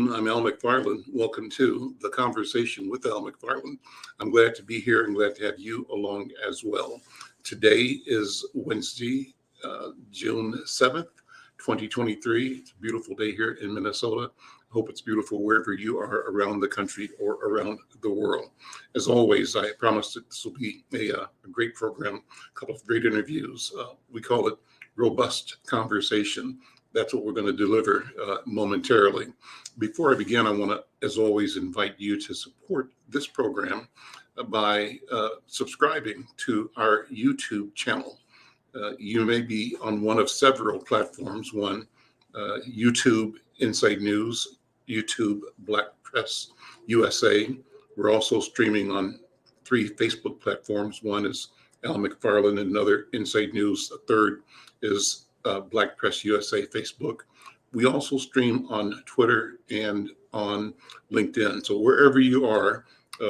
afternoon. I'm Al McFarlane. Welcome to The Conversation with Al McFarlane. I'm glad to be here and glad to have you along as well. Today is Wednesday, June 7th, 2023. It's a beautiful day here in Minnesota. I hope it's beautiful wherever you are around the country or around the world. As always, I promise that this will be a great program, a couple of great interviews. We call it Robust Conversation. That's what we're going to deliver momentarily. Before I begin, I want to, as always, invite you to support this program by subscribing to our YouTube channel. You may be on one of several platforms. One, YouTube Inside News, YouTube Black Press USA. We're also streaming on 3 Facebook platforms. One is Al McFarlane, another Inside News. A third is Black Press USA Facebook. We also stream on Twitter and on LinkedIn. So wherever you are,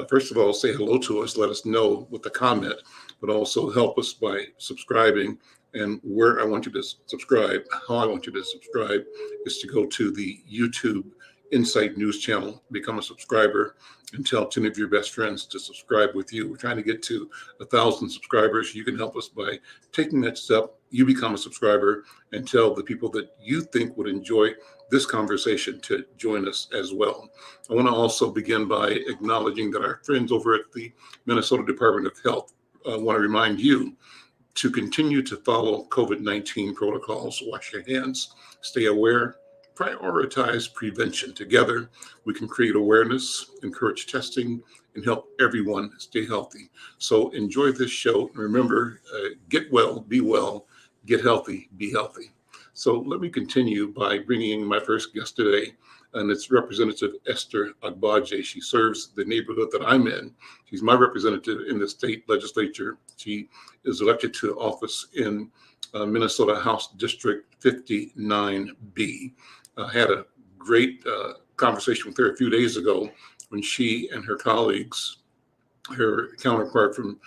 first of all, say hello to us. Let us know with a comment, but also help us by subscribing. And where I want you to subscribe, how I want you to subscribe is to go to the YouTube Insight News channel, become a subscriber, and tell 10 of your best friends to subscribe with you. We're trying to get to 1,000 subscribers. You can help us by taking that step. You become a subscriber and tell the people that you think would enjoy this conversation to join us as well. I want to also begin by acknowledging that our friends over at the Minnesota Department of Health want to remind you to continue to follow COVID-19 protocols, wash your hands, stay aware, prioritize prevention. Together, we can create awareness, encourage testing, and help everyone stay healthy. So enjoy this show. And remember, get well, be well, get healthy, be healthy. So let me continue by bringing in my first guest today, and it's Representative Esther Agbaje. She serves the neighborhood that I'm in. She's my representative in the state legislature. She is elected to office in Minnesota House District 59B. I had a great conversation with her a few days ago when she and her colleagues, her counterpart from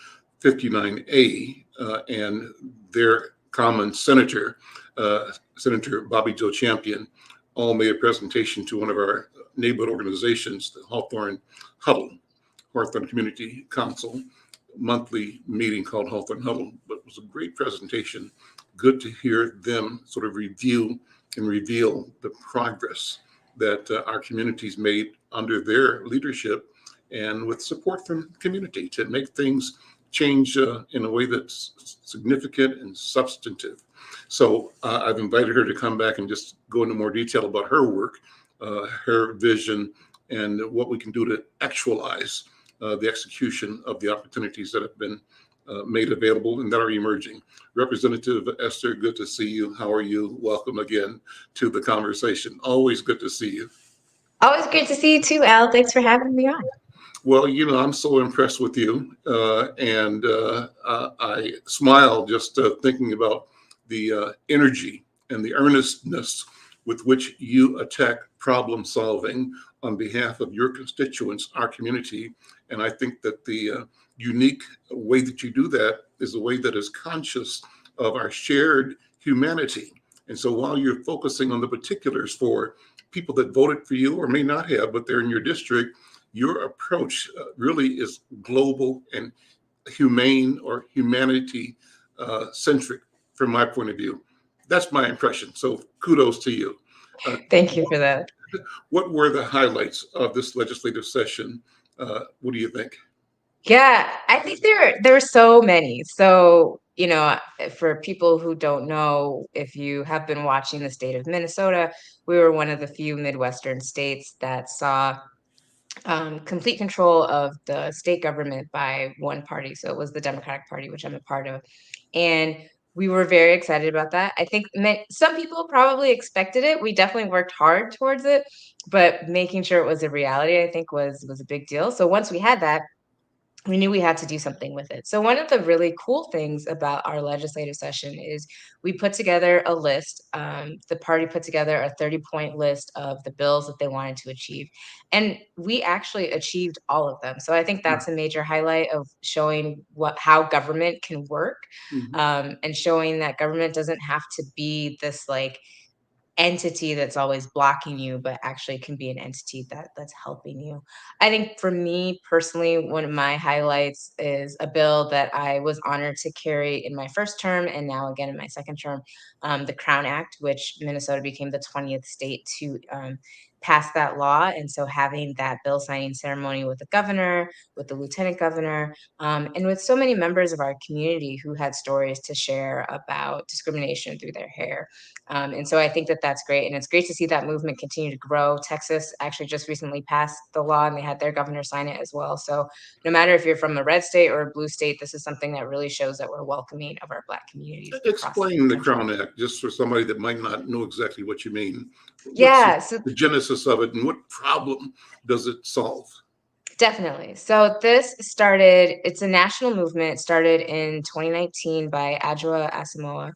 59A, and their common senator, Senator Bobby Joe Champion, all made a presentation to one of our neighborhood organizations, the Hawthorne Huddle, Hawthorne Community Council, monthly meeting called Hawthorne Huddle. But it was a great presentation. Good to hear them sort of review and reveal the progress that our communities made under their leadership and with support from community to make things change in a way that's significant and substantive. So I've invited her to come back and just go into more detail about her work, her vision, and what we can do to actualize the execution of the opportunities that have been made available and that are emerging. Representative Esther, good to see you. How are you? Welcome again to the conversation. Always good to see you. Always great to see you too, Al. Thanks for having me on. Well, you know, I'm so impressed with you, and I smile just thinking about the energy and the earnestness with which you attack problem solving on behalf of your constituents, our community. And I think that the unique way that you do that is a way that is conscious of our shared humanity. And so while you're focusing on the particulars for people that voted for you or may not have, but they're in your district, your approach really is global and humane or humanity centric from my point of view. That's my impression. So kudos to you. Thank you for that. What were the highlights of this legislative session? What do you think? Yeah, I think there are so many. So, you know, for people who don't know, if you have been watching the state of Minnesota, we were one of the few Midwestern states that saw complete control of the state government by one party. So it was the Democratic Party, which I'm a part of. And we were very excited about that. I think some people probably expected it. We definitely worked hard towards it, but making sure it was a reality, I think, was a big deal. So once we had that, we knew we had to do something with it. So one of the really cool things about our legislative session is we put together a list. The party put together a 30-point list of the bills that they wanted to achieve. And we actually achieved all of them. So I think that's a major highlight of showing how government can work, and showing that government doesn't have to be this like entity that's always blocking you, but actually can be an entity that's helping you. I think for me personally, one of my highlights is a bill that I was honored to carry in my first term and now again in my second term, the Crown Act, which Minnesota became the 20th state to pass that law. And so having that bill signing ceremony with the governor, with the lieutenant governor, and with so many members of our community who had stories to share about discrimination through their hair. And so I think that that's great. And it's great to see that movement continue to grow. Texas actually just recently passed the law and they had their governor sign it as well. So no matter if you're from a red state or a blue state, this is something that really shows that we're welcoming of our Black communities across Explain the country. Crown Act, just for somebody that might not know exactly what you mean. What's Yeah, so the genesis of it and what problem does it solve? definitely. So this started, it's a national movement. It started in 2019 by Adjoa Asamoah.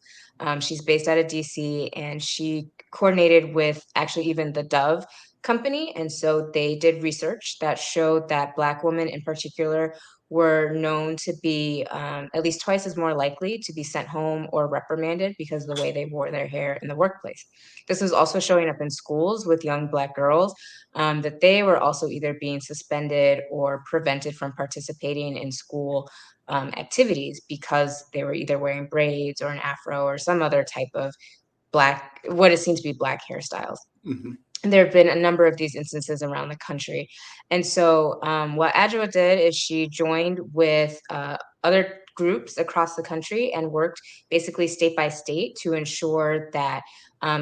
She's based out of DC and she coordinated with actually even the Dove company. And so they did research that showed that Black women in particular were known to be at least twice as more likely to be sent home or reprimanded because of the way they wore their hair in the workplace. This was also showing up in schools with young Black girls, that they were also either being suspended or prevented from participating in school activities because they were either wearing braids or an afro or some other type of Black, what is seen to be Black hairstyles. Mm-hmm. There have been a number of these instances around the country. And so what Adjoa did is she joined with other groups across the country and worked basically state by state to ensure that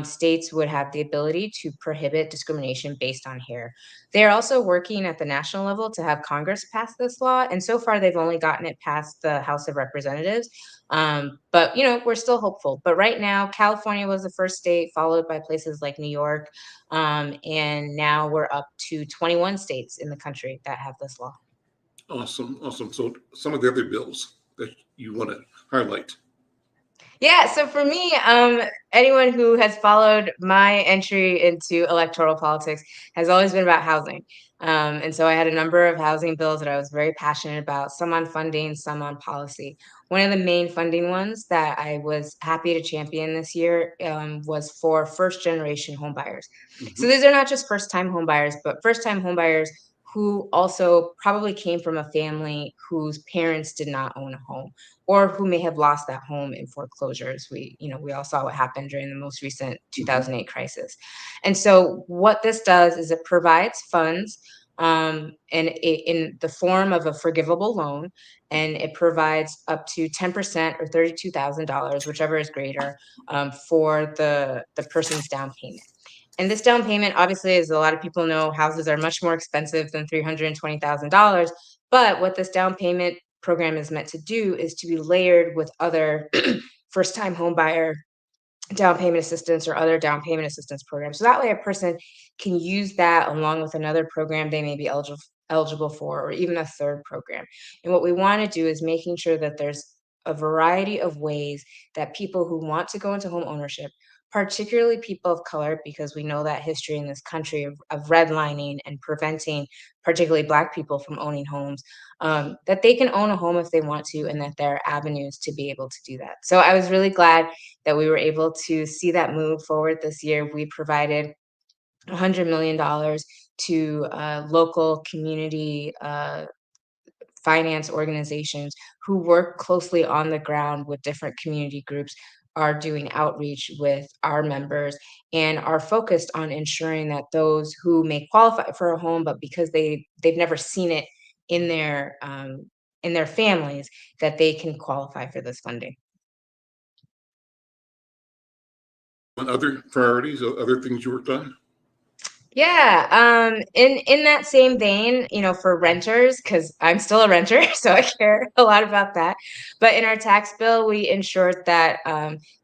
states would have the ability to prohibit discrimination based on hair. They're also working at the national level to have Congress pass this law. And so far, they've only gotten it past the House of Representatives. But, we're still hopeful. But right now, California was the first state, followed by places like New York. And now we're up to 21 states in the country that have this law. Awesome, awesome. So some of the other bills that you want to highlight. Yeah, so for me, anyone who has followed my entry into electoral politics has always been about housing. And so I had a number of housing bills that I was very passionate about, some on funding, some on policy. One of the main funding ones that I was happy to champion this year was for first generation homebuyers. Mm-hmm. So these are not just first time homebuyers, but first time homebuyers who also probably came from a family whose parents did not own a home or who may have lost that home in foreclosures. We all saw what happened during the most recent Mm-hmm. 2008 crisis. And so what this does is it provides funds in the form of a forgivable loan, and it provides up to 10% or $32,000, whichever is greater, for the person's down payment. And this down payment, obviously, as a lot of people know, houses are much more expensive than $320,000. But what this down payment program is meant to do is to be layered with other first-time home buyer down payment assistance or other down payment assistance programs. So that way a person can use that along with another program they may be eligible for, or even a third program. And what we want to do is making sure that there's a variety of ways that people who want to go into home ownership, particularly people of color, because we know that history in this country of redlining and preventing particularly Black people from owning homes, that they can own a home if they want to, and that there are avenues to be able to do that. So I was really glad that we were able to see that move forward this year. We provided $100 million to local community finance organizations who work closely on the ground with different community groups, are doing outreach with our members, and are focused on ensuring that those who may qualify for a home, but because they've never seen it in their families, that they can qualify for this funding. And other priorities, other things you worked on? Yeah, in that same vein, for renters, because I'm still a renter, so I care a lot about that. But in our tax bill, we ensured that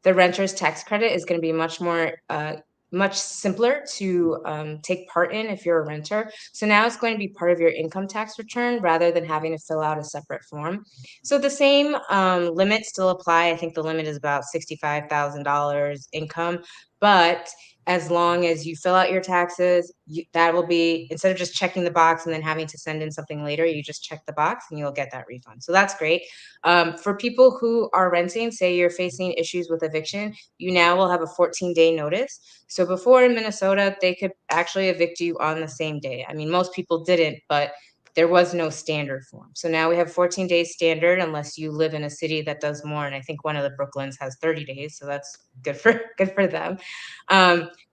the renter's tax credit is going to be much simpler to take part in if you're a renter. So now it's going to be part of your income tax return rather than having to fill out a separate form. So the same limits still apply. I think the limit is about $65,000 income. But as long as you fill out your taxes, that will be, instead of just checking the box and then having to send in something later, you just check the box and you'll get that refund. So that's great. For people who are renting, say you're facing issues with eviction, you now will have a 14-day notice. So before in Minnesota, they could actually evict you on the same day. I mean, most people didn't, but there was no standard form. So now we have 14 days standard unless you live in a city that does more. And I think one of the Brooklyns has 30 days. So that's good for them.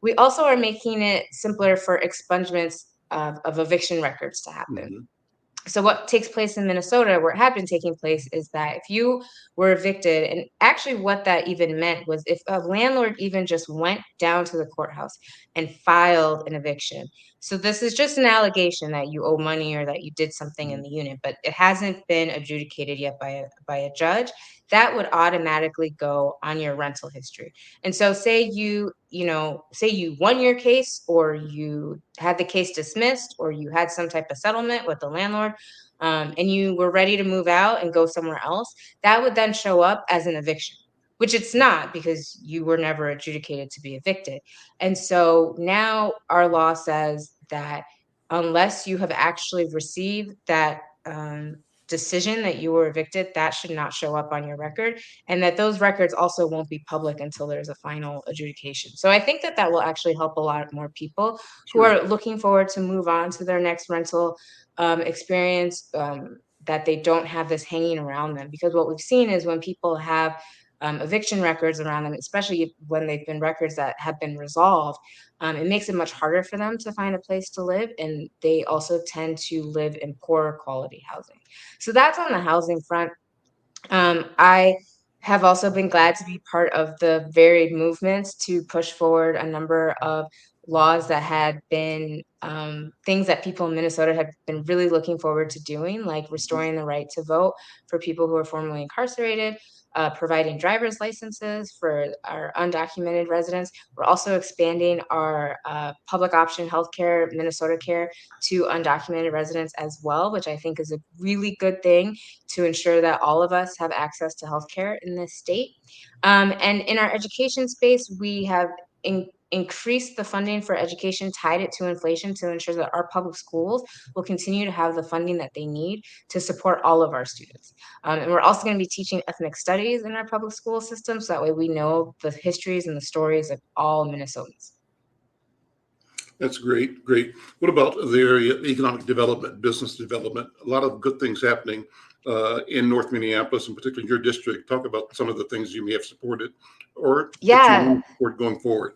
We also are making it simpler for expungements of eviction records to happen. Mhm. So what takes place in Minnesota, where it had been taking place, is that if you were evicted, and actually what that even meant was if a landlord even just went down to the courthouse and filed an eviction. So this is just an allegation that you owe money or that you did something in the unit, but it hasn't been adjudicated yet by a judge. That would automatically go on your rental history. And so say say you won your case, or you had the case dismissed, or you had some type of settlement with the landlord, and you were ready to move out and go somewhere else, that would then show up as an eviction, which it's not because you were never adjudicated to be evicted. And so now our law says that unless you have actually received that decision that you were evicted, that should not show up on your record, and that those records also won't be public until there's a final adjudication. So I think that that will actually help a lot more people who Sure. are looking forward to move on to their next rental experience, that they don't have this hanging around them. Because what we've seen is when people have eviction records around them, especially when they've been records that have been resolved, it makes it much harder for them to find a place to live. And they also tend to live in poorer quality housing. So that's on the housing front. I have also been glad to be part of the varied movements to push forward a number of laws that had been things that people in Minnesota have been really looking forward to doing, like restoring the right to vote for people who are formerly incarcerated, providing driver's licenses for our undocumented residents. We're also expanding our public option healthcare, Minnesota Care, to undocumented residents as well, which I think is a really good thing to ensure that all of us have access to healthcare in this state. And in our education space, we have increased the funding for education, tied it to inflation to ensure that our public schools will continue to have the funding that they need to support all of our students. And we're also going to be teaching ethnic studies in our public school system, so that way we know the histories and the stories of all Minnesotans. That's great. Great. What about the area of economic development, business development? A lot of good things happening in North Minneapolis, and particularly your district. Talk about some of the things you may have supported or that you Yeah, want to support going forward.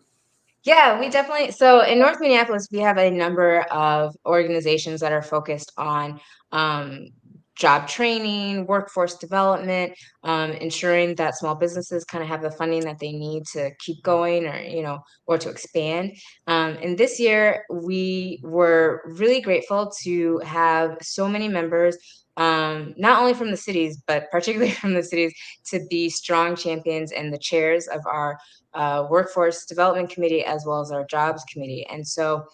Yeah, we definitely. So in North Minneapolis, we have a number of organizations that are focused on um, job training, workforce development, ensuring that small businesses kind of have the funding that they need to keep going, or or to expand. And this year, we were really grateful to have so many members. Not only from the cities, but particularly from the cities, to be strong champions and the chairs of our workforce development committee as well as our jobs committee. And so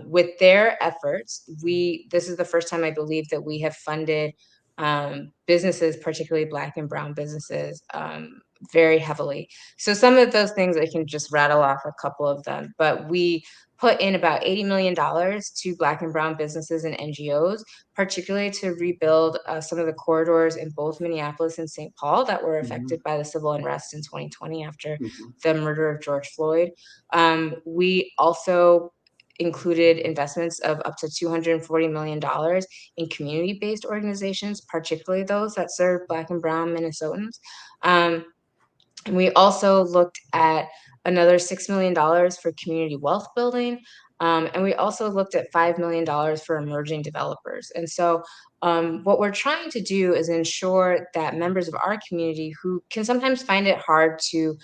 with their efforts, this is the first time I believe that we have funded businesses, particularly Black and Brown businesses, very heavily. So some of those things, I can just rattle off a couple of them, but we put in about $80 million to Black and Brown businesses and NGOs, particularly to rebuild some of the corridors in both Minneapolis and St. Paul that were Mhm, affected by the civil unrest in 2020 after mhm, the murder of George Floyd. We also included investments of up to $240 million in community-based organizations, particularly those that serve Black and Brown Minnesotans. Um, and we also looked at another $6 million for community wealth building. And we also looked at $5 million for emerging developers. And so what we're trying to do is ensure that members of our community who can sometimes find it hard to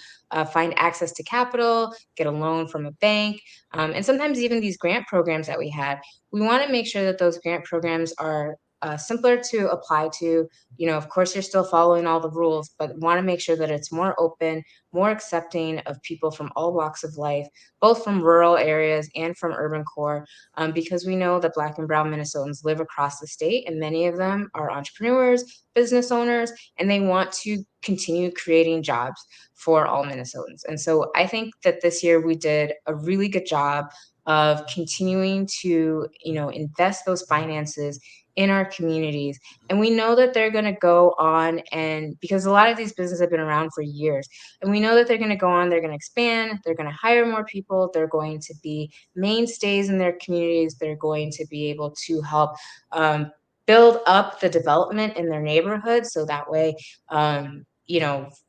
find access to capital, get a loan from a bank, and sometimes even these grant programs that we have, we want to make sure that those grant programs are simpler to apply to. Of course, you're still following all the rules, but want to make sure that it's more open, more accepting of people from all walks of life, both from rural areas and from urban core, because we know that Black and Brown Minnesotans live across the state, and many of them are entrepreneurs, business owners, and they want to continue creating jobs for all Minnesotans. And so I think that this year we did a really good job of continuing to, invest those finances in our communities. And we know that they're going to go on, and because a lot of these businesses have been around for years, and we know that they're going to go on, they're going to expand, they're going to hire more people, they're going to be mainstays in their communities, they're going to be able to help build up the development in their neighborhood. So that way,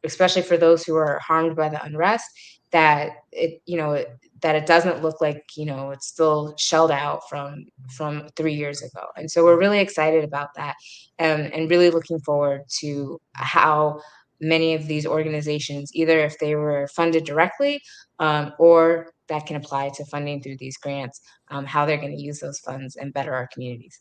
especially for those who are harmed by the unrest, that it doesn't look like, it's still shelled out from 3 years ago. And so we're really excited about that, and really looking forward to how many of these organizations, either if they were funded directly, or that can apply to funding through these grants, how they're going to use those funds and better our communities.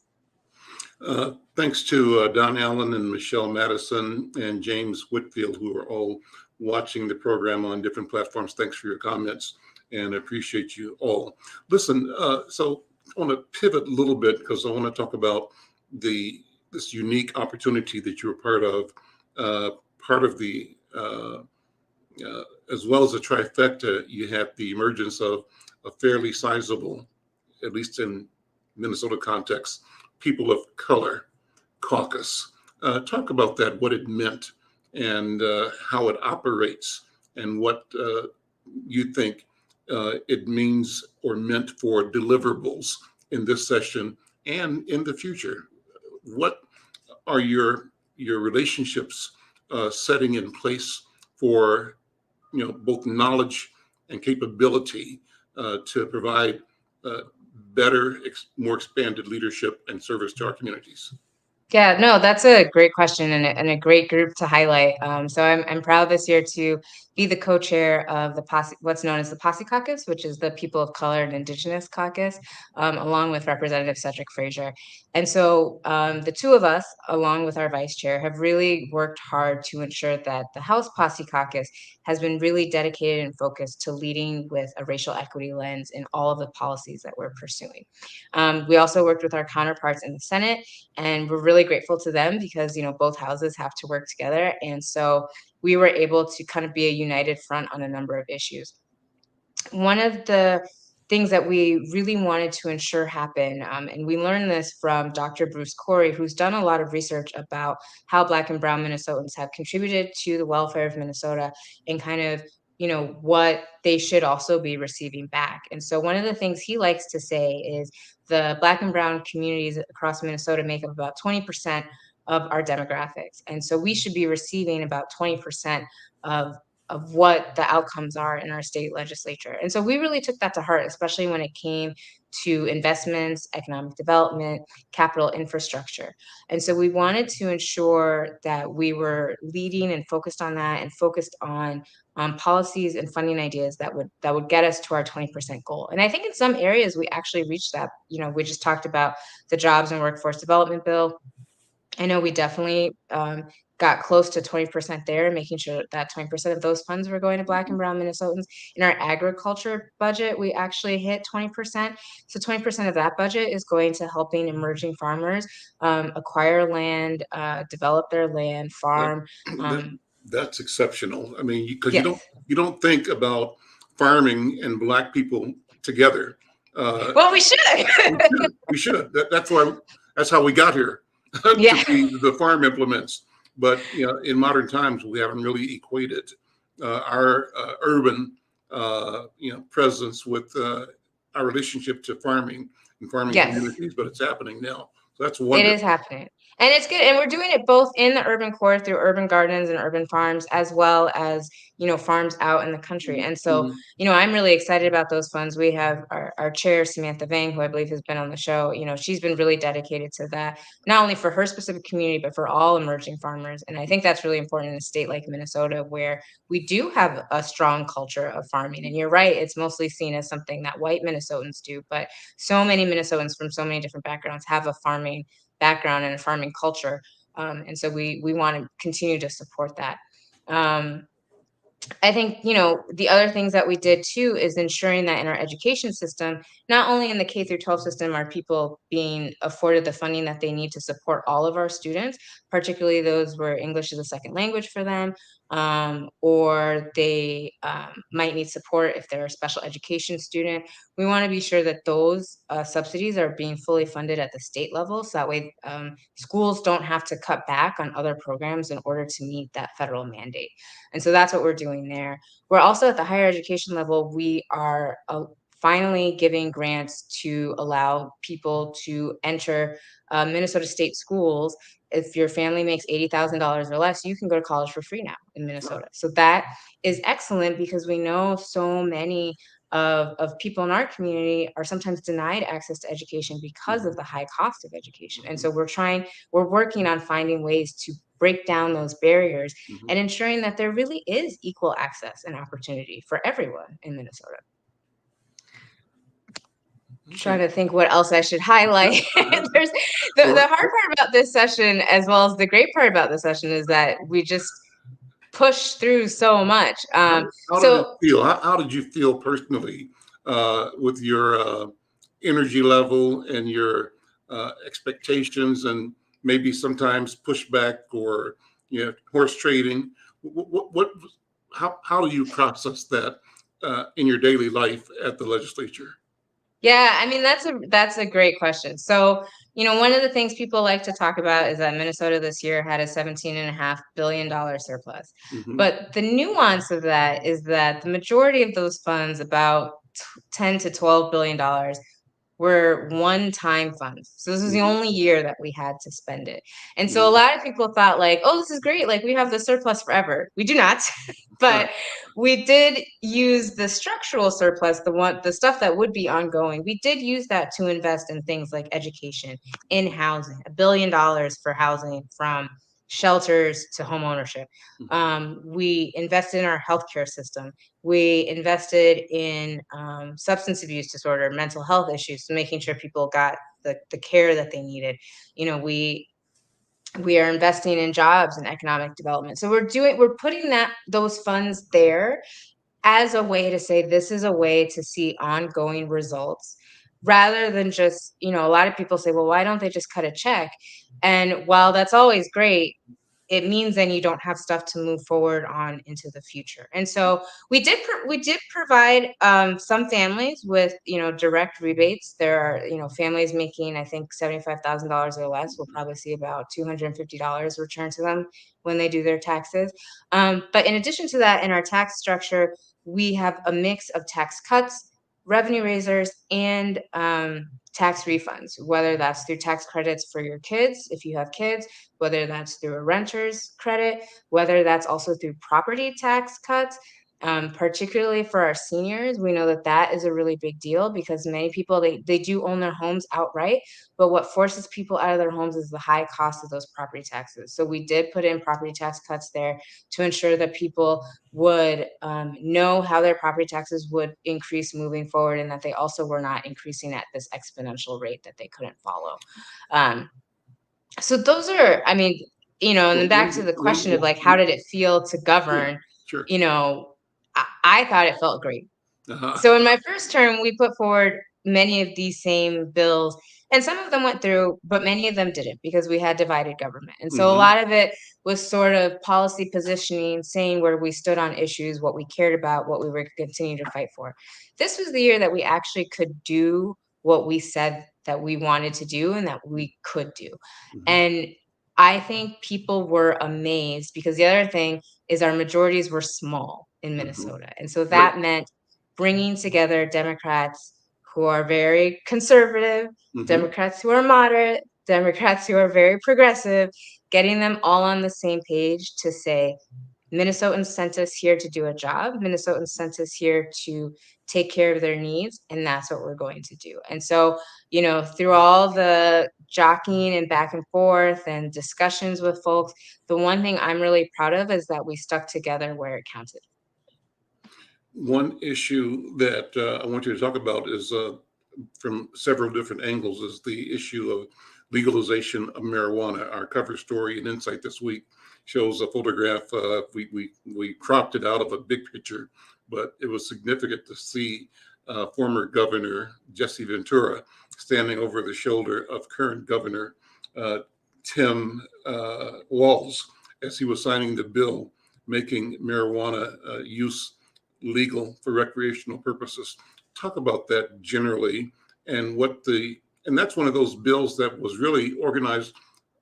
Thanks to Don Allen and Michelle Madison and James Whitfield, who are all watching the program on different platforms. Thanks for your comments, and I appreciate you all. Listen, so I want to pivot a little bit because I want to talk about this unique opportunity that you're part of the as well as the trifecta. You have the emergence of a fairly sizable, at least in Minnesota context, People of Color Caucus. Talk about that, what it meant, and how it operates, and what you think it means or meant for deliverables in this session and in the future. What are your relationships setting in place for both knowledge and capability to provide better, more expanded leadership and service to our communities? Yeah, no, that's a great question, and a great group to highlight. So I'm proud this year to be the co-chair of the POCI, what's known as the POCI Caucus, which is the People of Color and Indigenous Caucus, along with Representative Cedric Frazier. And so the two of us, along with our vice chair, have really worked hard to ensure that the House POCI Caucus has been really dedicated and focused to leading with a racial equity lens in all of the policies that we're pursuing. We also worked with our counterparts in the Senate, and we're really grateful to them because both houses have to work together, and so we were able to kind of be a united front on a number of issues. One of the things that we really wanted to ensure happen, and we learned this from Dr. Bruce Corey, who's done a lot of research about how Black and Brown Minnesotans have contributed to the welfare of Minnesota, and kind of what they should also be receiving back. And so one of the things he likes to say is the Black and Brown communities across Minnesota make up about 20% of our demographics. And so we should be receiving about 20% of what the outcomes are in our state legislature. And so we really took that to heart, especially when it came to investments, economic development, capital infrastructure. And so we wanted to ensure that we were leading and focused on that, and focused on policies and funding ideas that would get us to our 20% goal. And I think in some areas we actually reached that. We just talked about the Jobs and Workforce Development Bill. I know we definitely got close to 20% there, making sure that 20% of those funds were going to Black and Brown Minnesotans. In our agriculture budget, we actually hit 20%. So 20% of that budget is going to helping emerging farmers acquire land, develop their land, farm. That's exceptional. I mean, because Yes. you don't think about farming and Black people together. Well, we should. We should. That's how we got here. Yeah. To be the farm implements. But in modern times, we haven't really equated our urban presence with our relationship to farming and farming Yes. communities. But it's happening now. So that's wonderful. It is happening. And it's good. And we're doing it both in the urban core through urban gardens and urban farms, as well as, farms out in the country. And so, I'm really excited about those funds. We have our chair, Samantha Vang, who I believe has been on the show. She's been really dedicated to that, not only for her specific community, but for all emerging farmers. And I think that's really important in a state like Minnesota, where we do have a strong culture of farming. And you're right, it's mostly seen as something that white Minnesotans do, but so many Minnesotans from so many different backgrounds have a farming farming background and a farming culture. And so we want to continue to support that. I think, the other things that we did too is ensuring that in our education system, not only in the K through 12 system are people being afforded the funding that they need to support all of our students, particularly those where English is a second language for them, or they might need support if they're a special education student. We want to be sure that those subsidies are being fully funded at the state level, so that way schools don't have to cut back on other programs in order to meet that federal mandate. And so that's what we're doing there. We're also at the higher education level, we are finally giving grants to allow people to enter Minnesota state schools. If your family makes $80,000 or less, you can go to college for free now in Minnesota. So that is excellent, because we know so many of people in our community are sometimes denied access to education because of the high cost of education. And so we're working on finding ways to break down those barriers and ensuring that there really is equal access and opportunity for everyone in Minnesota. Trying to think what else I should highlight. There's the hard part about this session, as well as the great part about this session, is that we just push through so much. How did you feel personally with your energy level and your expectations, and maybe sometimes pushback or horse trading? How do you process that in your daily life at the legislature? Yeah, I mean, that's a great question. So, one of the things people like to talk about is that Minnesota this year had a $17.5 billion surplus. But the nuance of that is that the majority of those funds, about $10 to $12 billion, were one-time funds. So this is the only year that we had to spend it. And so a lot of people thought like, oh, this is great. Like, we have the surplus forever. We do not. But we did use the structural surplus, the stuff that would be ongoing. We did use that to invest in things like education, in housing, $1 billion for housing, from shelters to home ownership. We invested in our healthcare system. We invested in substance abuse disorder, mental health issues, so making sure people got the care that they needed. We are investing in jobs and economic development. So we're putting those funds there as a way to say, this is a way to see ongoing results, rather than just, a lot of people say, well, why don't they just cut a check? And while that's always great, it means then you don't have stuff to move forward on into the future. And so we did provide some families with direct rebates. There are families making, I think, $75,000 or less will probably see about $250 returned to them when they do their taxes. But in addition to that, in our tax structure, we have a mix of tax cuts, revenue raisers, and tax refunds, whether that's through tax credits for your kids, if you have kids, whether that's through a renter's credit, whether that's also through property tax cuts. Particularly for our seniors, we know that is a really big deal, because many people, they do own their homes outright, but what forces people out of their homes is the high cost of those property taxes. So we did put in property tax cuts there to ensure that people would know how their property taxes would increase moving forward, and that they also were not increasing at this exponential rate that they couldn't follow. So those are, I mean, and then back to the question of like, how did it feel to govern? Sure. I thought it felt great. So in my first term, we put forward many of these same bills, and some of them went through, but many of them didn't, because we had divided government. And so a lot of it was sort of policy positioning, saying where we stood on issues, what we cared about, what we were continuing to fight for. This was the year that we actually could do what we said that we wanted to do and that we could do. And I think people were amazed, because the other thing is our majorities were small in Minnesota. And so that meant bringing together Democrats who are very conservative, Democrats who are moderate, Democrats who are very progressive, getting them all on the same page to say, Minnesotans sent us here to do a job. Minnesotans sent us here to take care of their needs, and that's what we're going to do. And so, through all the jockeying and back and forth and discussions with folks, the one thing I'm really proud of is that we stuck together where it counted. One issue that I want you to talk about is from several different angles is the issue of legalization of marijuana. Our cover story in Insight this week shows a photograph. We cropped it out of a big picture, but it was significant to see former Governor Jesse Ventura standing over the shoulder of current Governor Tim Walz as he was signing the bill making marijuana use legal for recreational purposes. Talk about that generally and and that's one of those bills that was really organized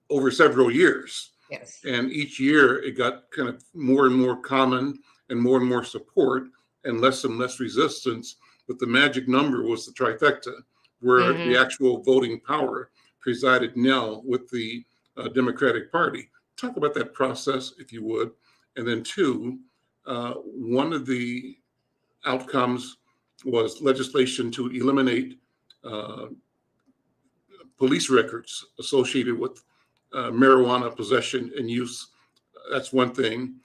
over several years. Yes. And each year it got kind of more and more common and more support and less resistance. But the magic number was the trifecta, where the actual voting power presided now with the Democratic Party. Talk about that process, if you would. And then two, one of the outcomes was legislation to eliminate police records associated with marijuana possession and use. That's one thing.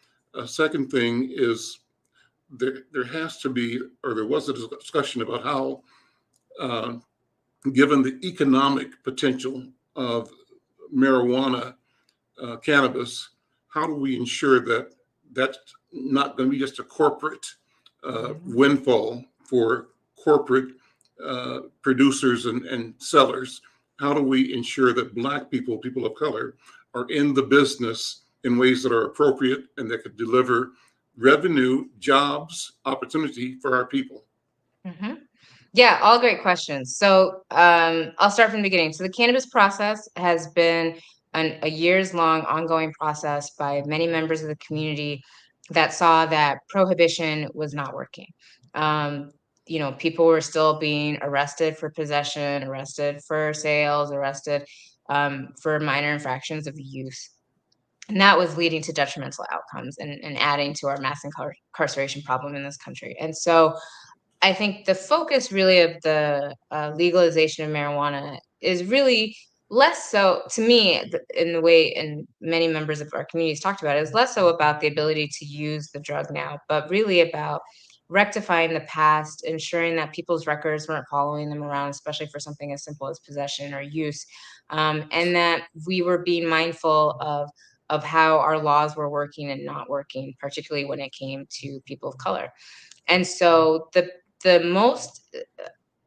Second thing is there has to be, or there was a discussion about how, given the economic potential of marijuana, cannabis, how do we ensure that that's not going to be just a corporate windfall for corporate producers and sellers? How do we ensure that Black people, people of color, are in the business in ways that are appropriate and that could deliver revenue, jobs, opportunity for our people? Mm-hmm. Yeah, all great questions. So I'll start from the beginning. So the cannabis process has been a years-long ongoing process by many members of the community that saw that prohibition was not working. People were still being arrested for possession, arrested for sales, arrested for minor infractions of use. And that was leading to detrimental outcomes and adding to our mass incarceration problem in this country. And so I think the focus really of the legalization of marijuana is really less so, to me, in the way and many members of our communities talked about it, is less so about the ability to use the drug now, but really about rectifying the past, ensuring that people's records weren't following them around, especially for something as simple as possession or use, and that we were being mindful of how our laws were working and not working, particularly when it came to people of color. And so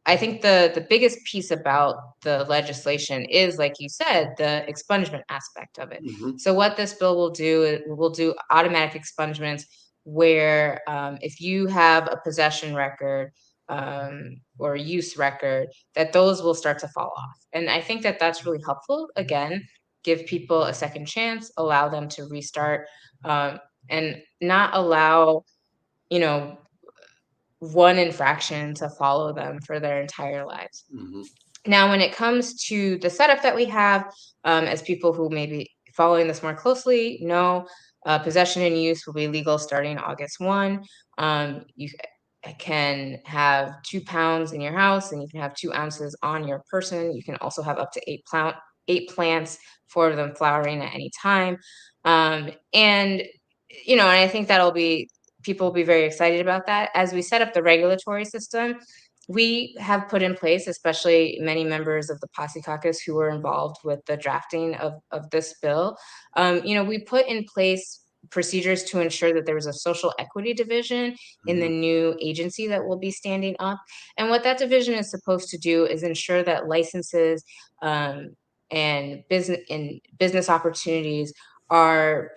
I think the biggest piece about the legislation is, like you said, the expungement aspect of it. Mm-hmm. So what this bill will do, it will do automatic expungements where if you have a possession record or a use record, that those will start to fall off. And I think that that's really helpful. Again, give people a second chance, allow them to restart, and not allow, one infraction to follow them for their entire lives. Mm-hmm. Now, when it comes to the setup that we have, as people who may be following this more closely know, possession and use will be legal starting August 1. You can have 2 pounds in your house, and you can have 2 ounces on your person. You can also have up to 8 plants, 4 of them flowering at any time. And I think people will be very excited about that. As we set up the regulatory system, we have put in place, especially many members of the POCI Caucus who were involved with the drafting of this bill. We put in place procedures to ensure that there was a social equity division in the new agency that will be standing up. And what that division is supposed to do is ensure that licenses and business opportunities are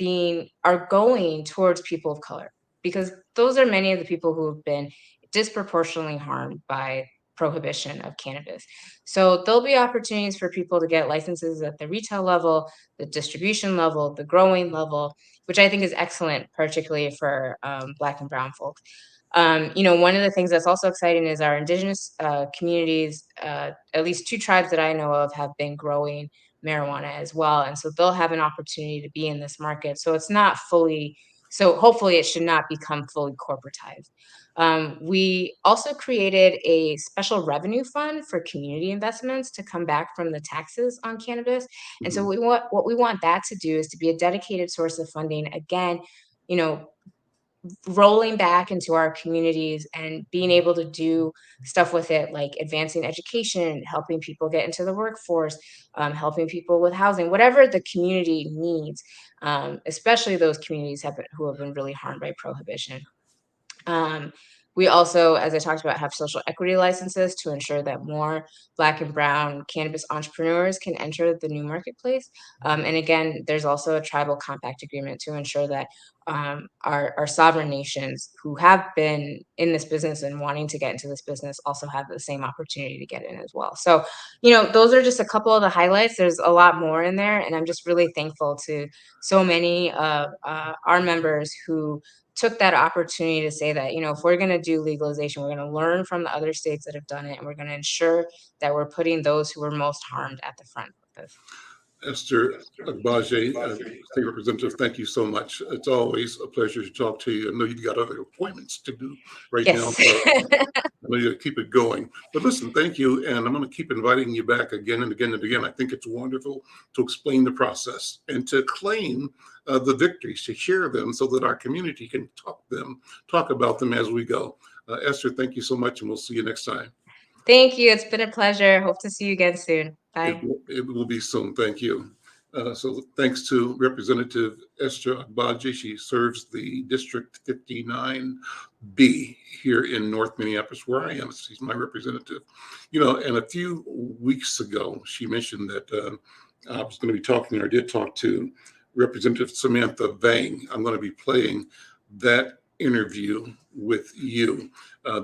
going towards people of color, because those are many of the people who have been disproportionately harmed by prohibition of cannabis. So there'll be opportunities for people to get licenses at the retail level, the distribution level, the growing level, which I think is excellent, particularly for Black and Brown folks. One of the things that's also exciting is our Indigenous communities, at least 2 tribes that I know of, have been growing marijuana as well. And so they'll have an opportunity to be in this market. So hopefully it should not become fully corporatized. We also created a special revenue fund for community investments to come back from the taxes on cannabis. And so what we want that to do is to be a dedicated source of funding, again, rolling back into our communities and being able to do stuff with it, like advancing education, helping people get into the workforce, helping people with housing, whatever the community needs, especially those communities who have been really harmed by prohibition. Um, we also, as I talked about, have social equity licenses to ensure that more Black and Brown cannabis entrepreneurs can enter the new marketplace. And again, there's also a tribal compact agreement to ensure that our sovereign nations who have been in this business and wanting to get into this business also have the same opportunity to get in as well. So, those are just a couple of the highlights. There's a lot more in there, and I'm just really thankful to so many of our members who took that opportunity to say that, if we're going to do legalization, we're going to learn from the other states that have done it, and we're going to ensure that we're putting those who were most harmed at the front of this. Esther Agbaje, State Representative, thank you so much. It's always a pleasure to talk to you. I know you've got other appointments to do right now, so I know you got to keep it going. But listen, thank you, and I'm going to keep inviting you back again and again and again. I think it's wonderful to explain the process and to claim the victories, to share them so that our community can talk about them as we go. Esther, thank you so much, and we'll see you next time. Thank you. It's been a pleasure. Hope to see you again soon. Bye. It will be soon. Thank you. So thanks to Representative Esther Agbaje. She serves the District 59B here in North Minneapolis, where I am. She's my representative. And a few weeks ago, she mentioned that I was going to be talking, or did talk to Representative Samantha Vang. I'm going to be playing that interview with you.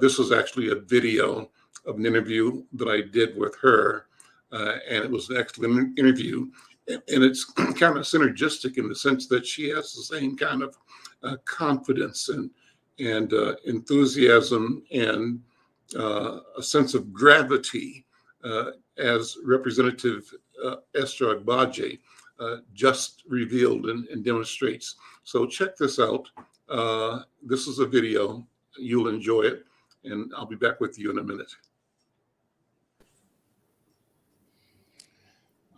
This was actually a video of an interview that I did with her, and it was an excellent interview. And it's kind of synergistic in the sense that she has the same kind of confidence and enthusiasm and a sense of gravity as Representative Esther Agbaje just revealed and demonstrates. So check this out. This is a video. You'll enjoy it, and I'll be back with you in a minute.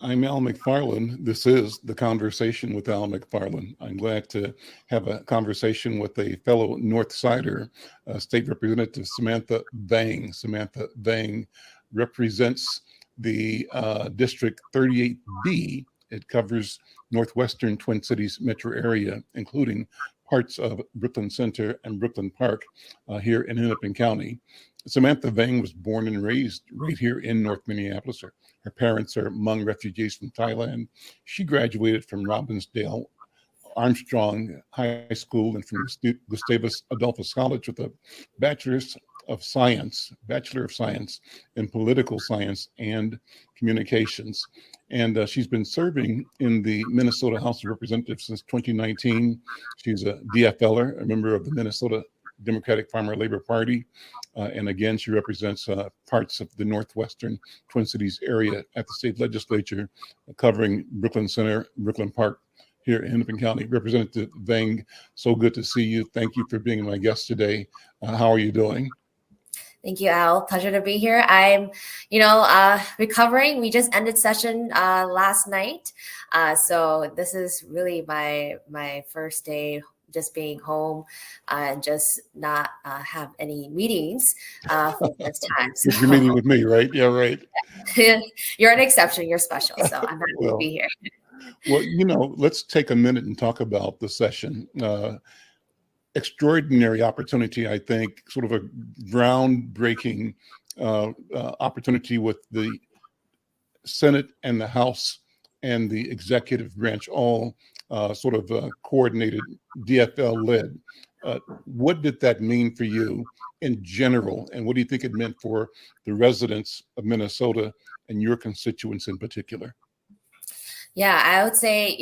I'm Al McFarlane. This is The Conversation with Al McFarlane. I'm glad to have a conversation with a fellow North Sider, State Representative Samantha Vang. Samantha Vang represents the District 38B. It covers northwestern Twin Cities metro area, including parts of Brooklyn Center and Brooklyn Park here in Hennepin County. Samantha Vang was born and raised right here in North Minneapolis. Her parents are Hmong refugees from Thailand. She graduated from Robbinsdale Armstrong High School and from Gustavus Adolphus College with a Bachelor of Science in Political Science and Communications. And she's been serving in the Minnesota House of Representatives since 2019. She's a DFLer, a member of the Minnesota Democratic Farmer Labor Party. And again, she represents parts of the northwestern Twin Cities area at the state legislature, covering Brooklyn Center, Brooklyn Park here in Hennepin County. Representative Vang, so good to see you. Thank you for being my guest today. How are you doing? Thank you, Al. Pleasure to be here. I'm, recovering. We just ended session last night. So this is really my first day just being home and just not have any meetings for the first time. So. You're meeting with me, right? Yeah, right. You're an exception. You're special. So I'm happy to be here. Well, let's take a minute and talk about the session. Extraordinary opportunity, I think, sort of a groundbreaking opportunity with the Senate and the House and the executive branch all sort of coordinated, DFL-led. What did that mean for you in general? And what do you think it meant for the residents of Minnesota and your constituents in particular? Yeah, I would say,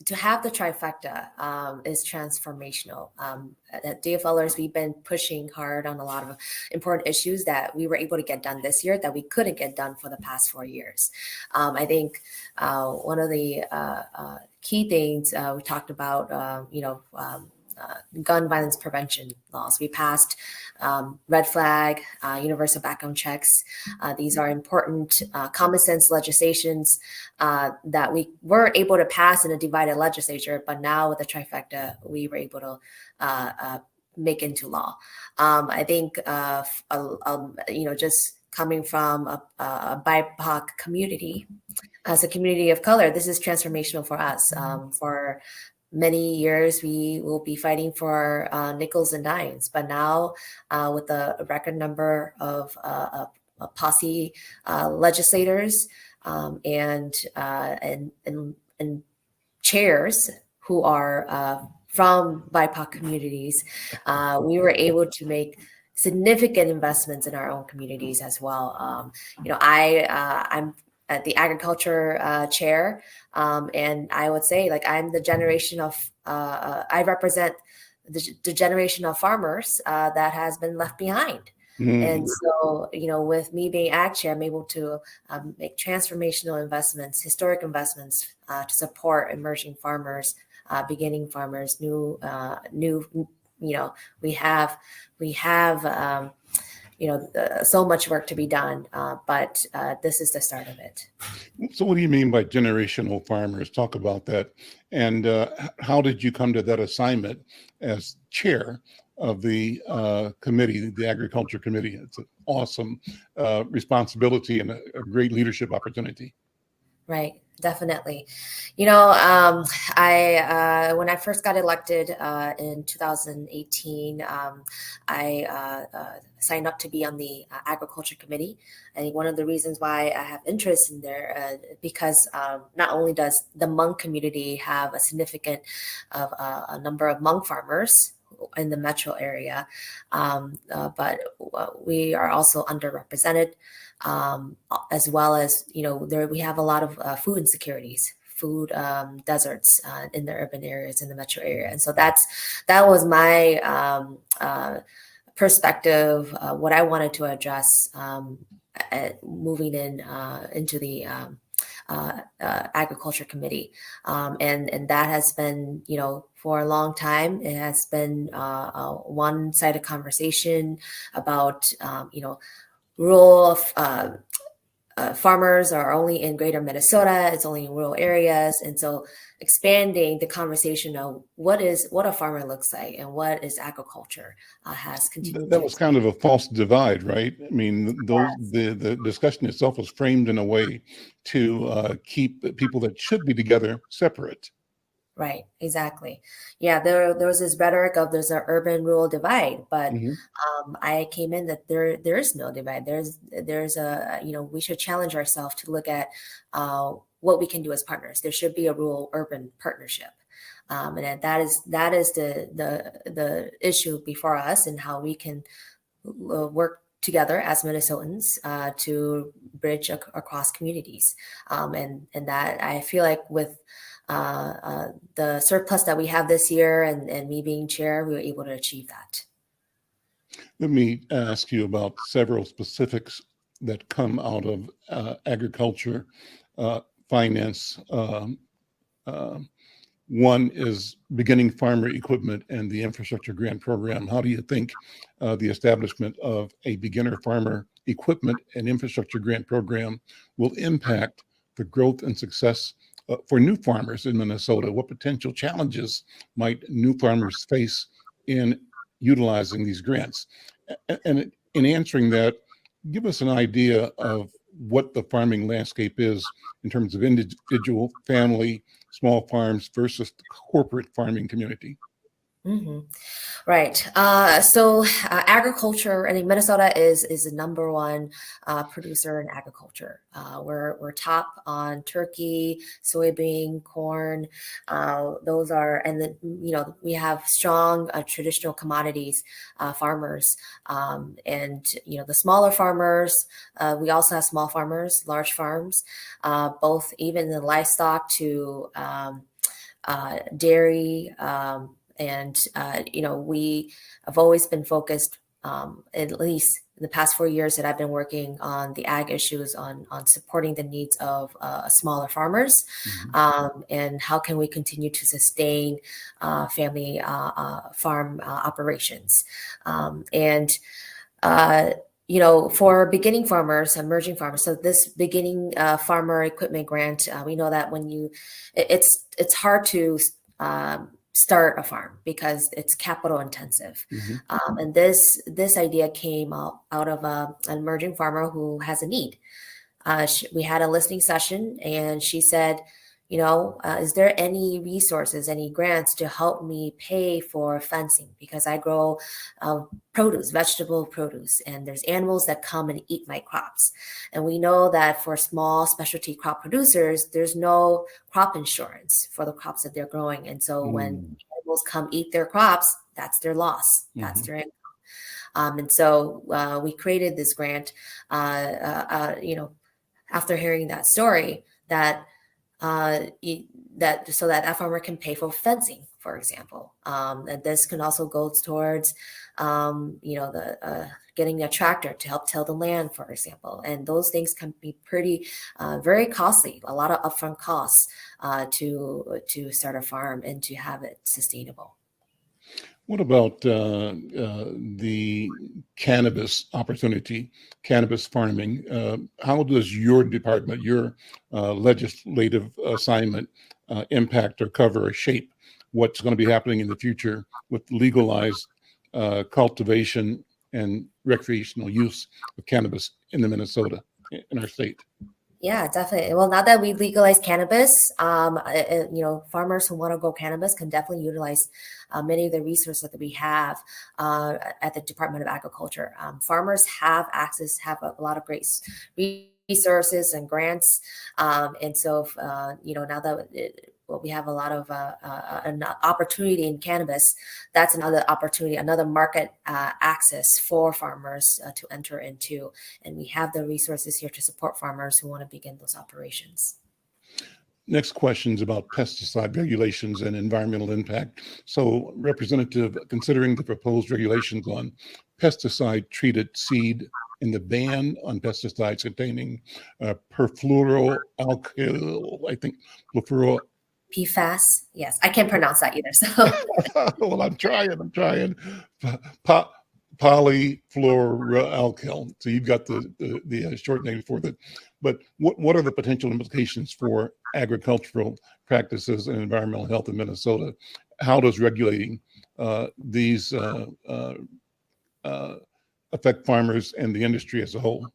to have the trifecta is transformational. At DFLers, we've been pushing hard on a lot of important issues that we were able to get done this year that we couldn't get done for the past 4 years. I think one of the key things we talked about, gun violence prevention laws. We passed red flag, universal background checks. These are important common sense legislations that we weren't able to pass in a divided legislature, but now with the trifecta, we were able to make into law. I think, just coming from a BIPOC community, as a community of color, this is transformational for us. For many years, we will be fighting for nickels and dimes, but now with a record number of POCI legislators and chairs who are from BIPOC communities, we were able to make significant investments in our own communities as well. I'm at the agriculture chair, and I would say, like, I'm the generation of I represent the generation of farmers that has been left behind. And so, with me being ag chair, I'm able to make transformational investments, historic investments to support emerging farmers, beginning farmers, we have so much work to be done, but this is the start of it. So what do you mean by generational farmers? Talk about that. And how did you come to that assignment as chair of the committee, the Agriculture Committee? It's an awesome responsibility and a great leadership opportunity. Right, definitely. When I first got elected in 2018, I signed up to be on the Agriculture Committee. I think one of the reasons why I have interest in there, because not only does the Hmong community have a significant a number of Hmong farmers in the metro area, but we are also underrepresented. As well as, we have a lot of food insecurities, food deserts in the urban areas, in the metro area. And so that was my perspective, what I wanted to address moving into the Agriculture Committee. And that has been, for a long time, it has been a one-sided conversation about, rural farmers are only in greater Minnesota, it's only in rural areas. And so expanding the conversation of what a farmer looks like and what is agriculture has continued. That was kind of a false divide, right? I mean, the discussion itself was framed in a way to keep people that should be together separate. Right, exactly. Yeah, there was this rhetoric of there's an urban-rural divide, but I came in that there is no divide. There's a we should challenge ourselves to look at what we can do as partners. There should be a rural-urban partnership, and that is the issue before us, and how we can work together as Minnesotans to bridge across communities, and that I feel like with the surplus that we have this year and me being chair, we were able to achieve that. Let me ask you about several specifics that come out of agriculture finance. One is beginning farmer equipment and the infrastructure grant program. How do you think the establishment of a beginner farmer equipment and infrastructure grant program will impact the growth and success for new farmers in Minnesota? What potential challenges might new farmers face in utilizing these grants? And in answering that, give us an idea of what the farming landscape is in terms of individual, family, small farms versus the corporate farming community. Mm-hmm. Right. So agriculture, I think Minnesota is the number one producer in agriculture. We're top on turkey, soybean, corn. Those are, and then we have strong traditional commodities farmers, and the smaller farmers. We also have small farmers, large farms, both even the livestock to dairy. And we have always been focused at least in the past 4 years that I've been working on the ag issues on supporting the needs of smaller farmers, and how can we continue to sustain family farm operations. For beginning farmers, emerging farmers, so this beginning farmer equipment grant, we know that it's hard to start a farm because it's capital intensive. And this idea came out of an emerging farmer who has a need. We had a listening session, and she said, is there any resources, any grants to help me pay for fencing? Because I grow vegetable produce, and there's animals that come and eat my crops. And we know that for small specialty crop producers, there's no crop insurance for the crops that they're growing. And so when animals come eat their crops, that's their loss. That's their income. And so we created this grant, after hearing that story, that that farmer can pay for fencing, for example. And this can also go towards, getting a tractor to help till the land, for example. And those things can be very costly, a lot of upfront costs to start a farm and to have it sustainable. What about the cannabis opportunity, cannabis farming? How does your department, your legislative assignment impact or cover or shape what's going to be happening in the future with legalized cultivation and recreational use of cannabis in Minnesota, in our state? Yeah, definitely. Well, now that we legalize cannabis, farmers who want to grow cannabis can definitely utilize many of the resources that we have at the Department of Agriculture. Farmers have a lot of great resources and grants. And so, now that we have a lot of an opportunity in cannabis, that's another opportunity, another market access for farmers to enter into. And we have the resources here to support farmers who want to begin those operations. Next question is about pesticide regulations and environmental impact. So, Representative, considering the proposed regulations on pesticide-treated seed and the ban on pesticides containing perfluoroalkyl, I think, PFAS. Yes, I can't pronounce that either. So, well, I'm trying. Polyfluoroalkyl. So you've got the short name for that. But what are the potential implications for agricultural practices and environmental health in Minnesota? How does regulating these affect farmers and the industry as a whole?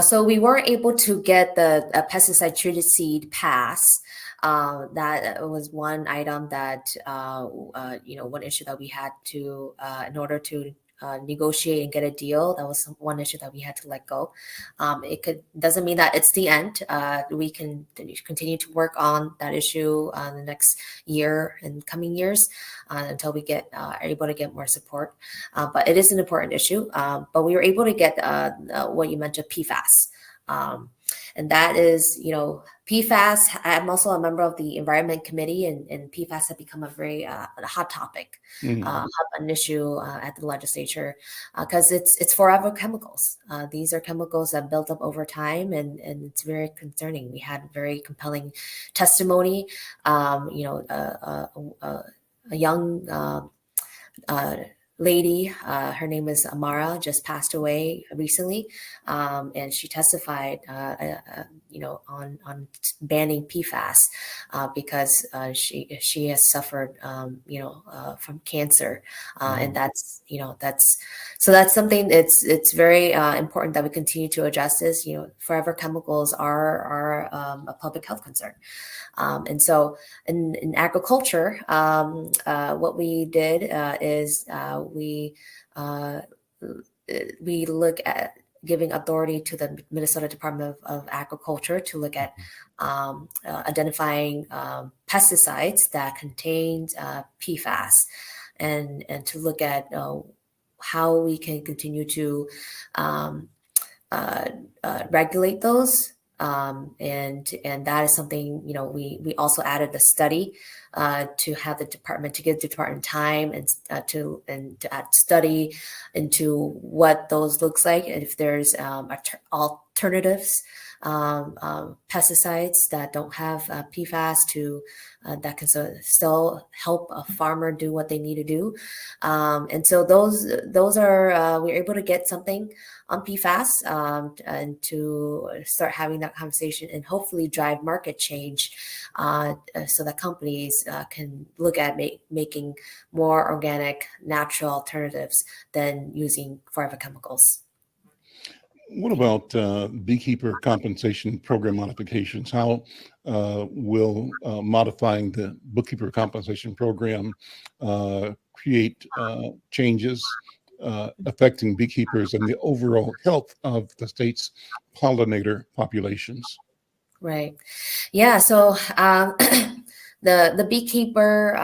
So we weren't able to get the pesticide treated seed pass. That was one item that, one issue that we had to, in order to negotiate and get a deal, that was one issue that we had to let go. Doesn't mean that it's the end. We can continue to work on that issue the next year and coming years until we are able to get more support. But it is an important issue. But we were able to get what you mentioned, PFAS. And that is, PFAS. I'm also a member of the Environment Committee, and PFAS have become a very hot topic, an issue at the legislature, because it's forever chemicals. These are chemicals that built up over time, and it's very concerning. We had very compelling testimony. A young lady, her name is Amara, just passed away recently, and she testified, on banning PFAS because she has suffered, from cancer, and that's something. It's very important that we continue to address this. Forever chemicals are a public health concern. And so in agriculture, what we did is we look at giving authority to the Minnesota Department of Agriculture to look at identifying pesticides that contain PFAS, and to look at how we can continue to regulate those And that is something, we also added the study to have the department, to give the department time and to add study into what those looks like, and if there's alternatives, pesticides that don't have PFAS that can still help a farmer do what they need to do. And so those are we're able to get something on PFAS and to start having that conversation and hopefully drive market change so that companies can look at making more organic, natural alternatives than using forever chemicals. What about beekeeper compensation program modifications? How will modifying the bookkeeper compensation program create changes affecting beekeepers and the overall health of the state's pollinator populations? Right. Yeah. So the beekeeper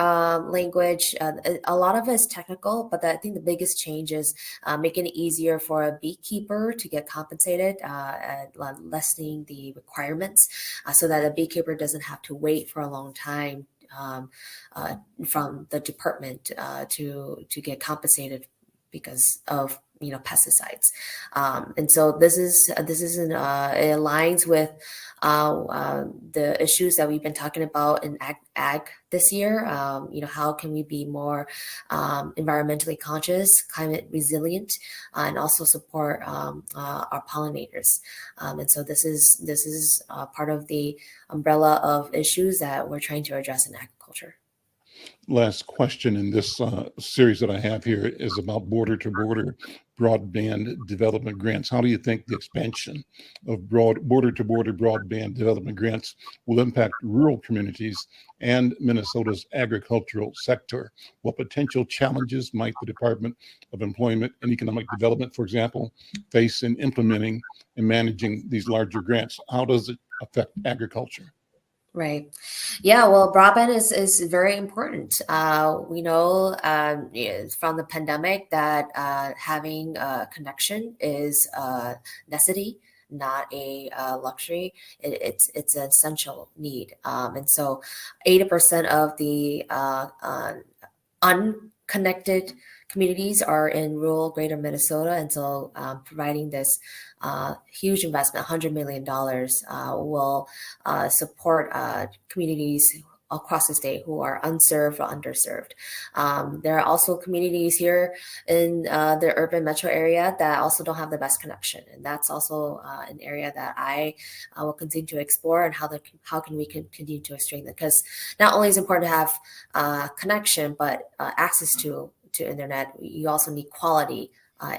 language, a lot of it is technical, but I think the biggest change is making it easier for a beekeeper to get compensated, lessening the requirements so that a beekeeper doesn't have to wait for a long time from the department to get compensated because of pesticides, and so this is it aligns with the issues that we've been talking about in ag this year. How can we be more environmentally conscious, climate resilient, and also support our pollinators? And so this is part of the umbrella of issues that we're trying to address in agriculture. Last question in this series that I have here is about border-to-border broadband development grants. How do you think the expansion of border-to-border broadband development grants will impact rural communities and Minnesota's agricultural sector? What potential challenges might the Department of Employment and Economic Development, for example, face in implementing and managing these larger grants? How does it affect agriculture? Right. Yeah, well, broadband is very important. We know from the pandemic that having a connection is a necessity, not a luxury. It's an essential need. And so 80% of the unconnected communities are in rural greater Minnesota. And so providing this huge investment, $100 million, will support communities across the state who are unserved or underserved. There are also communities here in the urban metro area that also don't have the best connection. And that's also an area that I will continue to explore, and how can we continue to strengthen, because not only is it important to have connection, but access to internet. You also need quality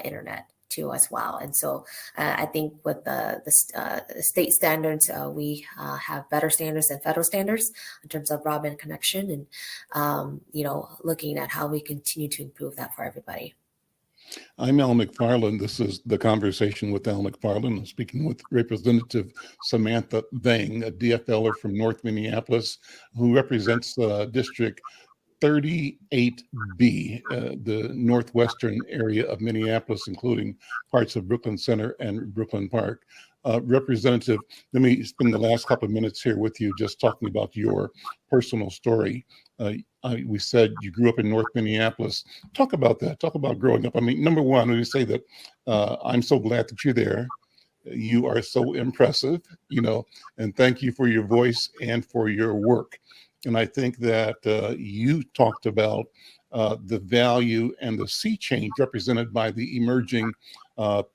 internet too as well. And so I think with the state standards, we have better standards than federal standards in terms of broadband connection, and looking at how we continue to improve that for everybody. I'm Al McFarlane. This is The Conversation with Al McFarlane. I'm speaking with Representative Samantha Vang, a DFLer from North Minneapolis, who represents District 38B, the northwestern area of Minneapolis, including parts of Brooklyn Center and Brooklyn Park. Representative, let me spend the last couple of minutes here with you just talking about your personal story. We said you grew up in North Minneapolis. Talk about that. Talk about growing up. I mean, number one, we say that I'm so glad that you're there. You are so impressive, and thank you for your voice and for your work. And I think that you talked about the value and the sea change represented by the emerging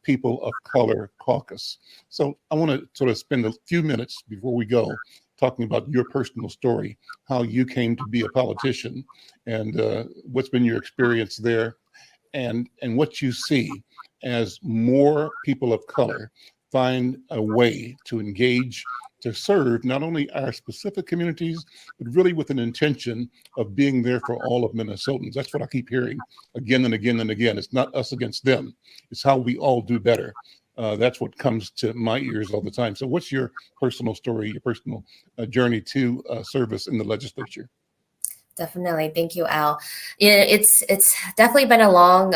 People of Color Caucus. So I want to sort of spend a few minutes before we go talking about your personal story, how you came to be a politician, and what's been your experience there, and what you see as more people of color find a way to engage, to serve not only our specific communities, but really with an intention of being there for all of Minnesotans. That's what I keep hearing again and again and again. It's not us against them. It's how we all do better. That's what comes to my ears all the time. So what's your personal story, your personal journey to service in the legislature? Definitely. Thank you, Al. Yeah, it's definitely been a long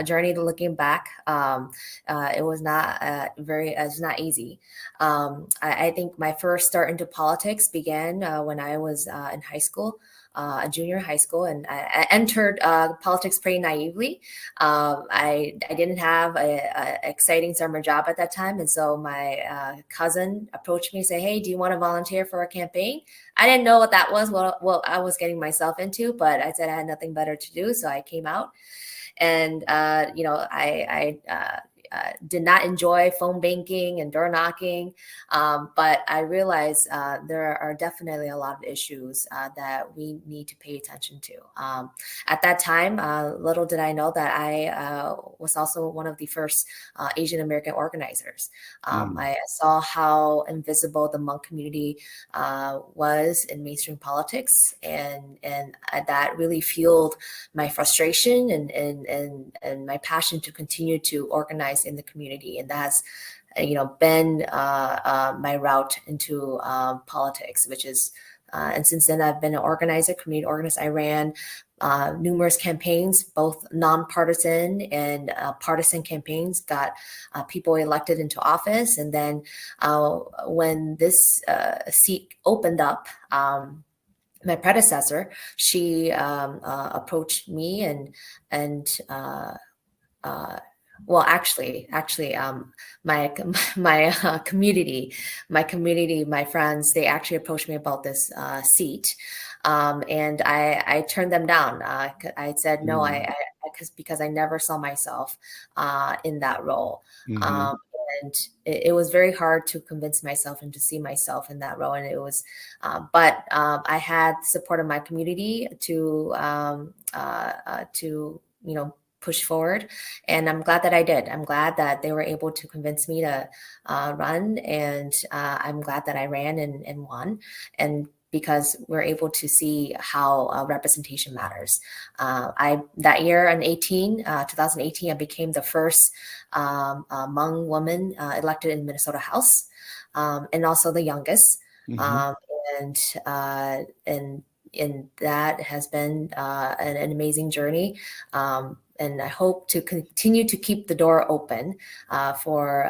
journey to looking back. It was not it's not easy. I think my first start into politics began when I was in high school. A junior high school, and I entered politics pretty naively. I didn't have a exciting summer job at that time, and so my cousin approached me and said, "Hey, do you want to volunteer for a campaign?" I didn't know what that was, what I was getting myself into, but I said I had nothing better to do, so I came out. And I did not enjoy phone banking and door knocking, but I realized there are definitely a lot of issues that we need to pay attention to. At that time, little did I know that I was also one of the first Asian American organizers. I saw how invisible the Hmong community was in mainstream politics, and that really fueled my frustration and my passion to continue to organize in the community, and that's been my route into politics, which is and since then I've been an organizer, community organizer. I ran numerous campaigns, both nonpartisan and partisan campaigns, got people elected into office, and then when this seat opened up, my predecessor, she approached me and well, actually, my community, my friends, they actually approached me about this seat, and I turned them down. I said no, because I never saw myself in that role. And it was very hard to convince myself and to see myself in that role. And it was, but I had support of my community to push forward. And I'm glad that I did. I'm glad that they were able to convince me to run. And I'm glad that I ran and won. And because we're able to see how representation matters. That year in 2018, I became the first Hmong woman elected in Minnesota House, and also the youngest. And that has been an amazing journey. And I hope to continue to keep the door open for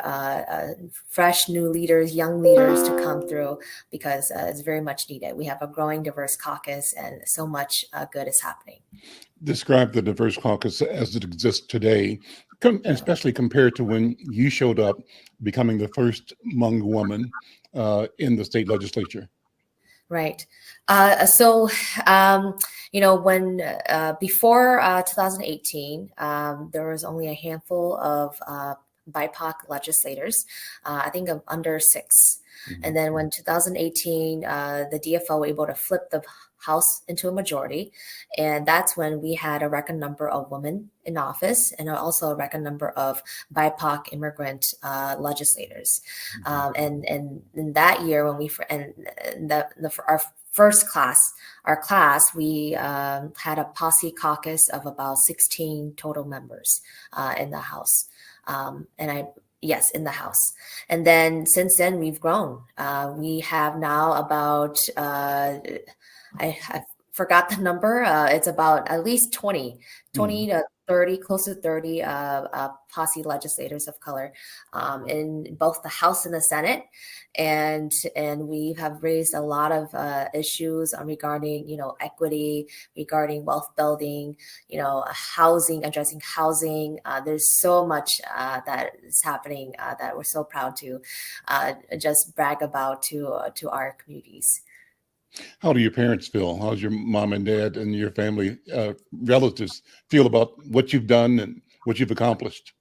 fresh new leaders, young leaders to come through, because it's very much needed. We have a growing diverse caucus, and so much good is happening. Describe the diverse caucus as it exists today, especially compared to when you showed up becoming the first Hmong woman in the state legislature. Right. When before 2018, there was only a handful of BIPOC legislators, I think of under 6. And then when 2018, the DFO were able to flip the House into a majority. And that's when we had a record number of women in office, and also a record number of BIPOC immigrant legislators. And in that year, when our first class, we had a POCI Caucus of about 16 total members in the House. Yes, in the House. And then since then, we've grown. We have now about, I forgot the number. It's about at least 20 to 30, close to 30 POCI legislators of color in both the House and the Senate. And we have raised a lot of issues regarding, equity, regarding wealth building, housing, addressing housing. There's so much that is happening that we're so proud to just brag about to our communities. How do your parents feel? How's your mom and dad and your family relatives feel about what you've done and what you've accomplished?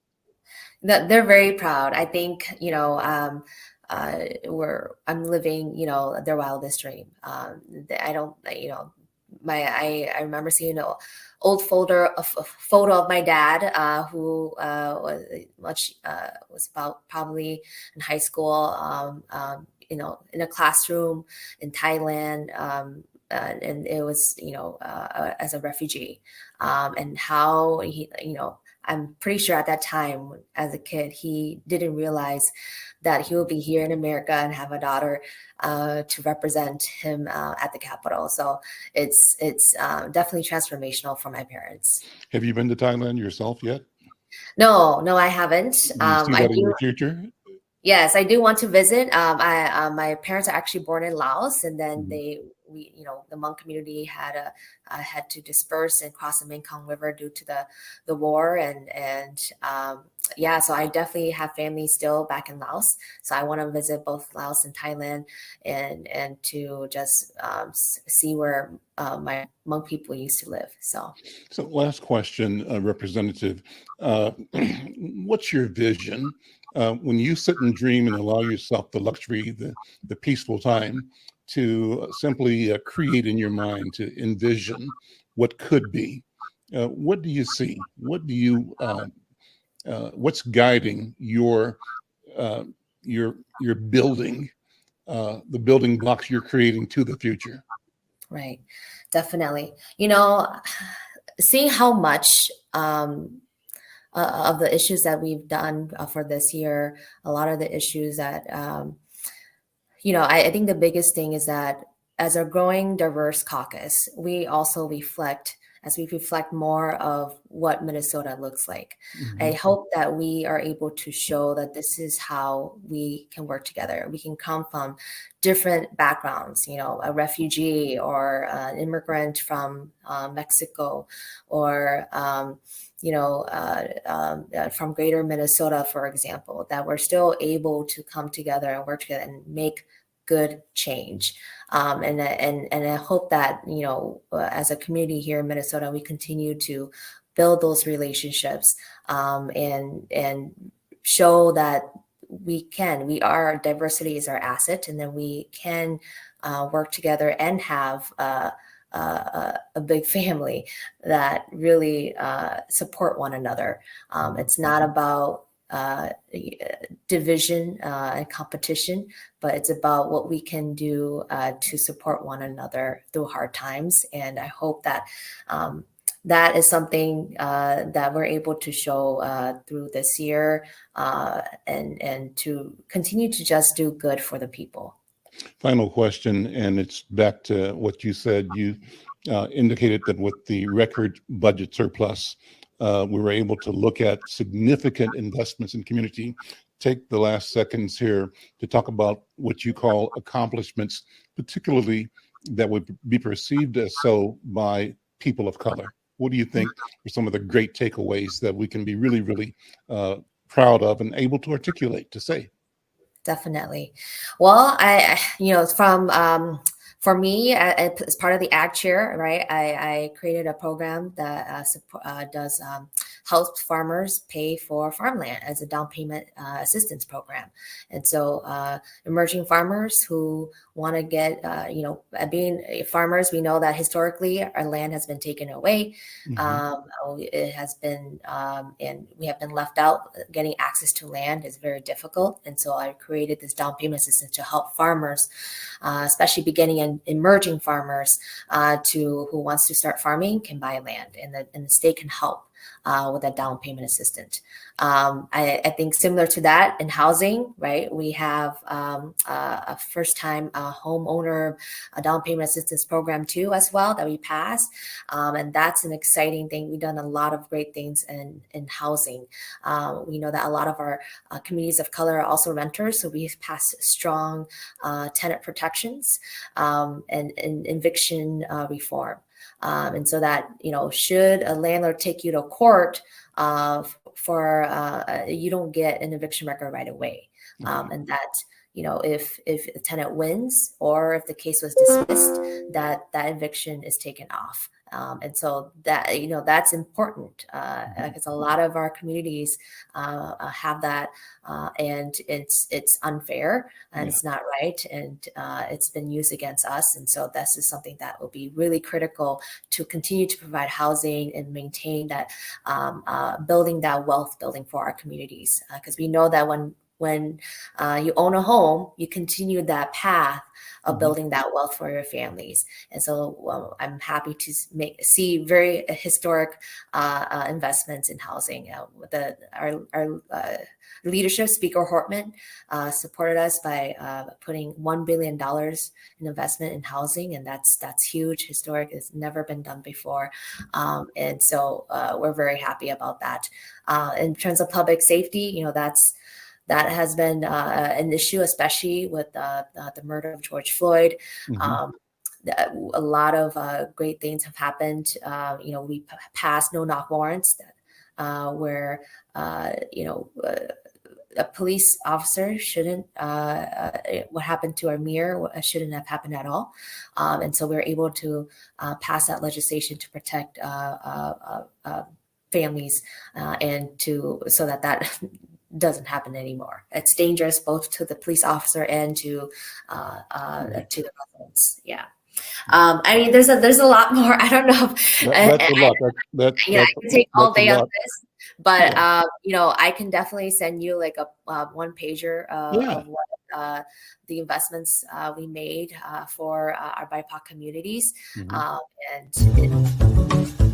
They're very proud. I think, I'm living, their wildest dream. I don't, I remember seeing an old photo of my dad, who was about probably in high school, in a classroom in Thailand, and it was, as a refugee, and how he, I'm pretty sure at that time as a kid, he didn't realize that he will be here in America and have a daughter to represent him at the Capitol. So it's definitely transformational for my parents. Have you been to Thailand yourself yet? No, I haven't. Do you see I that in do. your future? Yes, I do want to visit. My parents are actually born in Laos, and then Mhm. the Hmong community had to disperse and cross the Mekong River due to the war, and yeah, so I definitely have family still back in Laos. So I want to visit both Laos and Thailand, and to just see where my Hmong people used to live. So Last question, Representative. What's your vision when you sit and dream and allow yourself the luxury, the peaceful time to simply create in your mind, to envision what could be? What do you see? What do you? What's guiding your building, the building blocks you're creating to the future? right, definitely. Seeing how much of the issues that we've done for this year, a lot of the issues that, I think the biggest thing is that as a growing diverse caucus, we also reflect, as we reflect more of what Minnesota looks like. I hope that we are able to show that this is how we can work together. We can come from different backgrounds, a refugee or an immigrant from Mexico, or from greater Minnesota, for example, that we're still able to come together and work together and make good change. And I hope that, as a community here in Minnesota, we continue to build those relationships and show that our diversity is our asset, and then we can work together and have a big family that really support one another. It's not about division and competition, but it's about what we can do to support one another through hard times. And I hope that that is something that we're able to show through this year, and to continue to just do good for the people. Final question, and it's back to what you said. You indicated that with the record budget surplus, we were able to look at significant investments in community. Take the last seconds here to talk about what you call accomplishments, particularly that would be perceived as so by people of color. What do you think are some of the great takeaways that we can be really, really proud of and able to articulate, to say? Definitely. Well, for me, as part of the Ag Chair, right, I created a program that does help farmers pay for farmland as a down payment assistance program. And so emerging farmers who want to get, being farmers, we know that historically our land has been taken away. It has been, and we have been left out. Getting access to land is very difficult. And so I created this down payment assistance to help farmers, especially beginning and emerging farmers who wants to start farming can buy land, and the state can help with that down payment assistance. I think similar to that in housing, right? We have a first-time homeowner down payment assistance program too, as well, that we passed, and that's an exciting thing. We've done a lot of great things in housing. We know that a lot of our communities of color are also renters, so we've passed strong tenant protections and eviction reform. And so that, should a landlord take you to court you don't get an eviction record right away. And that, if a tenant wins or if the case was dismissed, that eviction is taken off. And so that, that's important because a lot of our communities have that, and it's unfair and it's not right, and it's been used against us. And so this is something that will be really critical to continue to provide housing and maintain that, building that wealth building for our communities, because we know that when when you own a home, you continue that path of Mhm. building that wealth for your families. And so I'm happy to see very historic investments in housing. Our leadership, Speaker Hortman, supported us by putting $1 billion in investment in housing, and that's huge, historic. It's never been done before, and so we're very happy about that. In terms of public safety, that has been an issue, especially with the murder of George Floyd. Mhm. A lot of great things have happened. We passed no-knock warrants where a police officer shouldn't, what happened to Amir shouldn't have happened at all. And so we were able to pass that legislation to protect families and so that doesn't happen anymore. It's dangerous both to the police officer and to the residents. Yeah. I mean, there's a lot more. I don't know. That's a lot. I can take all day on this, but Yeah. I can definitely send you like a one pager Yeah. of what the investments we made for our BIPOC communities, Mhm. and